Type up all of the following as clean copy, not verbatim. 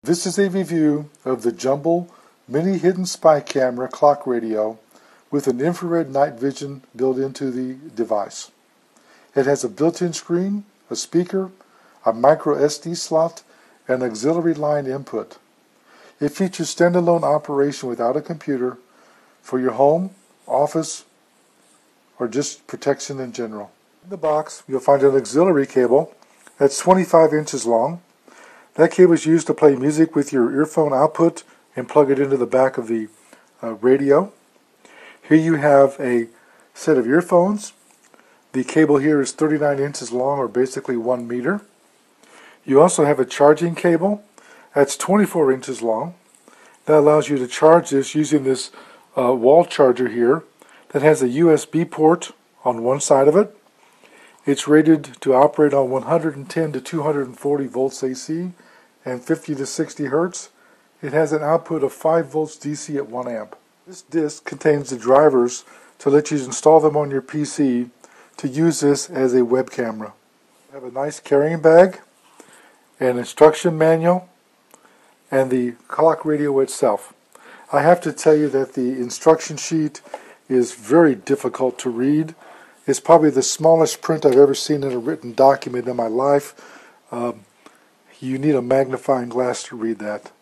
This is a review of the Jumbl mini hidden spy camera clock radio with an infrared night vision built into the device. It has a built-in screen, a speaker, a micro SD slot, and auxiliary line input. It features standalone operation without a computer for your home, office, or just protection in general. In the box, you'll find an auxiliary cable that's 25 inches long. That cable is used to play music with your earphone output and plug it into the back of the radio. Here you have a set of earphones. The cable here is 39 inches long, or basically 1 meter. You also have a charging cable that's 24 inches long. That allows you to charge this using this wall charger here that has a USB port on one side of it. It's rated to operate on 110 to 240 volts AC and 50 to 60 hertz. It has an output of 5 volts DC at 1 amp. This disc contains the drivers to let you install them on your PC to use this as a web camera. You have a nice carrying bag, an instruction manual, and the clock radio itself. I have to tell you that the instruction sheet is very difficult to read. It's probably the smallest print I've ever seen in a written document in my life. You need a magnifying glass to read that. At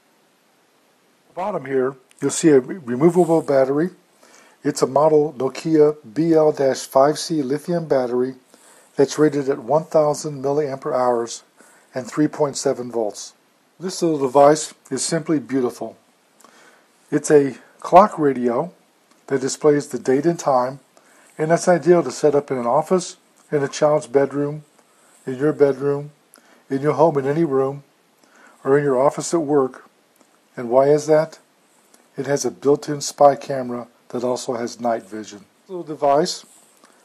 the bottom here, you'll see a removable battery. It's a model Nokia BL-5C lithium battery that's rated at 1000 milliampere hours and 3.7 volts. This little device is simply beautiful. It's a clock radio that displays the date and time, and that's ideal to set up in an office, in a child's bedroom, in your bedroom, in your home in any room, or in your office at work. And why is that? It has a built-in spy camera that also has night vision. This little device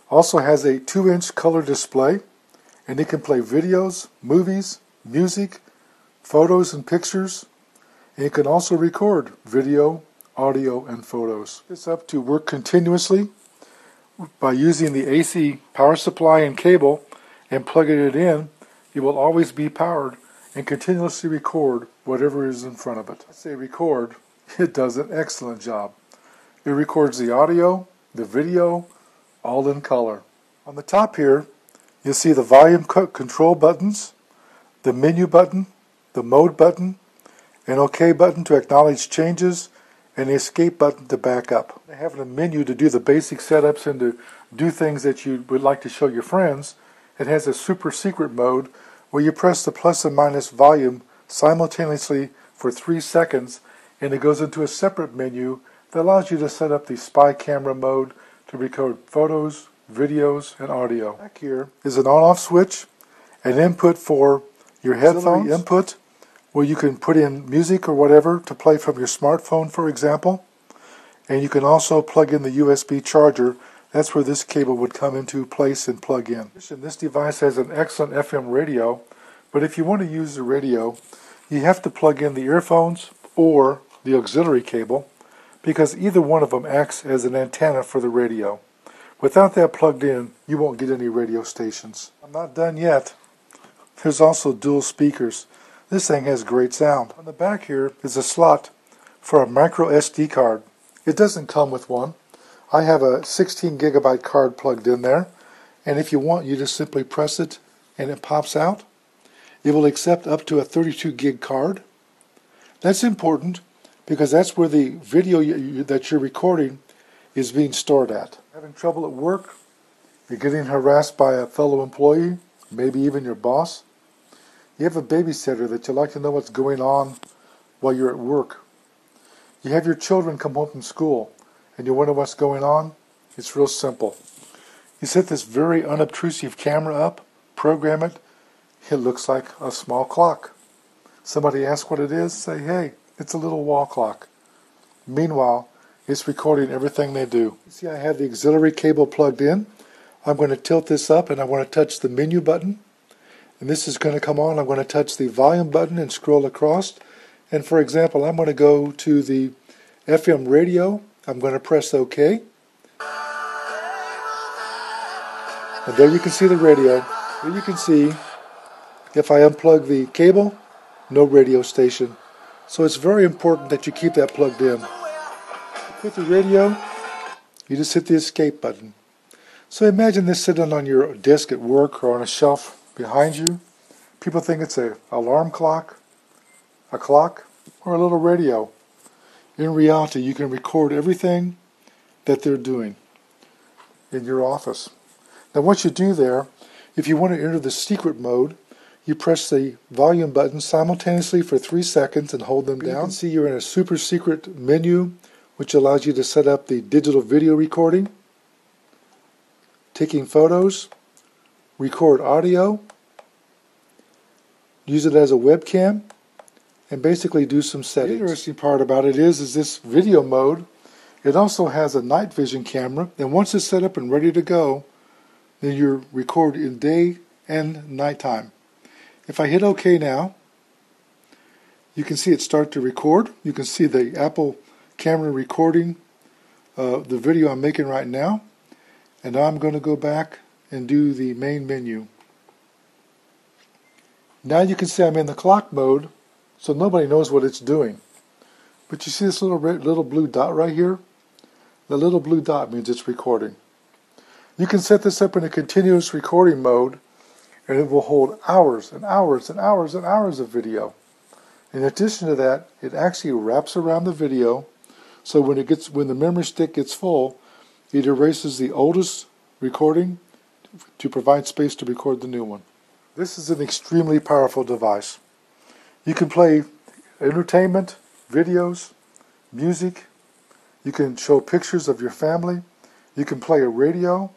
also has a 2-inch color display, and it can play videos, movies, music, photos and pictures, and it can also record video, audio, and photos. It's up to work continuously by using the AC power supply and cable and plugging it in. It will always be powered and continuously record whatever is in front of it. I say record, it does an excellent job. It records the audio, the video, all in color. On the top here, you'll see the volume control buttons, the menu button, the mode button, an OK button to acknowledge changes, and the escape button to back up. Having a menu to do the basic setups and to do things that you would like to show your friends. It has a super secret mode where you press the plus and minus volume simultaneously for 3 seconds, and it goes into a separate menu that allows you to set up the spy camera mode to record photos, videos, and audio. Back here is an on-off switch, an input for your headphone input, where you can put in music or whatever to play from your smartphone, for example. And you can also plug in the USB charger. That's where this cable would come into place and plug in. This device has an excellent FM radio, but if you want to use the radio, you have to plug in the earphones or the auxiliary cable, because either one of them acts as an antenna for the radio. Without that plugged in, you won't get any radio stations. I'm not done yet. There's also dual speakers. This thing has great sound. On the back here is a slot for a micro SD card. It doesn't come with one. I have a 16 gigabyte card plugged in there, and if you want, you just simply press it and it pops out. It will accept up to a 32 gig card. That's important because that's where the video that you're recording is being stored at. Having trouble at work? You're getting harassed by a fellow employee, maybe even your boss? You have a babysitter that you like to know what's going on while you're at work. You have your children come home from school and you wonder what's going on. It's real simple. You set this very unobtrusive camera up, program it. It looks like a small clock. Somebody asks what it is, say, hey, it's a little wall clock. Meanwhile, it's recording everything they do. You see, I have the auxiliary cable plugged in. I'm going to tilt this up and I want to touch the menu button. And this is going to come on. I'm going to touch the volume button and scroll across. And for example, I'm going to go to the FM radio. I'm going to press OK. And there you can see the radio. There you can see, if I unplug the cable, no radio station. So it's very important that you keep that plugged in. With the radio, you just hit the escape button. So imagine this sitting on your desk at work or on a shelf behind you. People think it's an alarm clock, a clock, or a little radio. In reality, you can record everything that they're doing in your office. Now once you do there, if you want to enter the secret mode, you press the volume button simultaneously for 3 seconds and hold them down. You can see you're in a super secret menu, which allows you to set up the digital video recording, taking photos, record audio, use it as a webcam, and basically do some settings. The interesting part about it is this video mode, it also has a night vision camera, and once it's set up and ready to go, then you record in day and nighttime. If I hit OK now, you can see it start to record. You can see the Apple camera recording the video I'm making right now. And now I'm going to go back and do the main menu. Now you can see I'm in the clock mode, so nobody knows what it's doing. But you see this little blue dot right here? The little blue dot means it's recording. You can set this up in a continuous recording mode, and it will hold hours and hours and hours and hours of video. In addition to that, it actually wraps around the video, so when the memory stick gets full, it erases the oldest recording to provide space to record the new one. This is an extremely powerful device. You can play entertainment, videos, music. You can show pictures of your family. You can play a radio.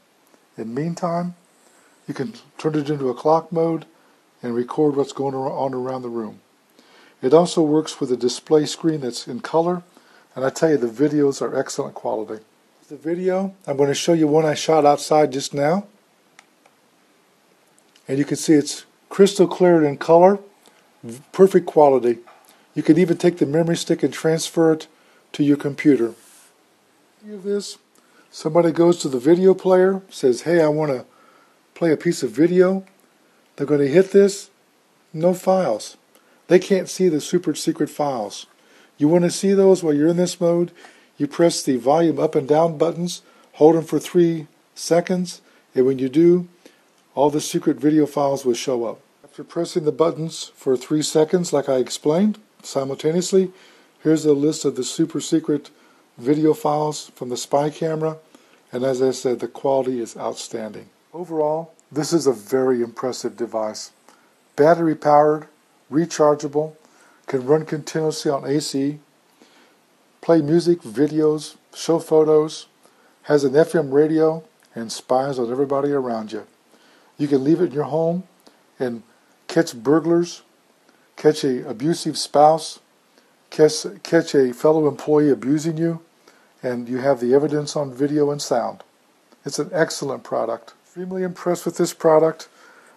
In the meantime, you can turn it into a clock mode and record what's going on around the room. It also works with a display screen that's in color, and I tell you, the videos are excellent quality. The video, I'm going to show you one I shot outside just now, and you can see it's crystal clear in color, perfect quality. You can even take the memory stick and transfer it to your computer. This, somebody goes to the video player, says, hey, I want to play a piece of video. They're going to hit this, no files. They can't see the super secret files. You want to see those while you're in this mode? You press the volume up and down buttons, hold them for 3 seconds, and when you do, all the secret video files will show up. After pressing the buttons for 3 seconds, like I explained, simultaneously, here's a list of the super secret video files from the spy camera, and as I said, the quality is outstanding. Overall, this is a very impressive device. Battery powered, rechargeable, can run continuously on AC, play music, videos, show photos, has an FM radio, and spies on everybody around you. You can leave it in your home and catch burglars, catch an abusive spouse, catch a fellow employee abusing you, and you have the evidence on video and sound. It's an excellent product. Extremely impressed with this product.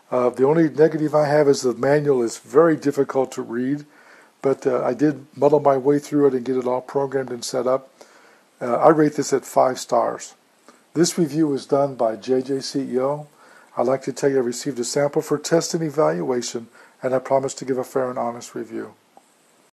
The only negative I have is the manual is very difficult to read, but I did muddle my way through it and get it all programmed and set up. I rate this at 5 stars. This review was done by jjceo. I'd like to tell you I received a sample for test and evaluation, and I promise to give a fair and honest review.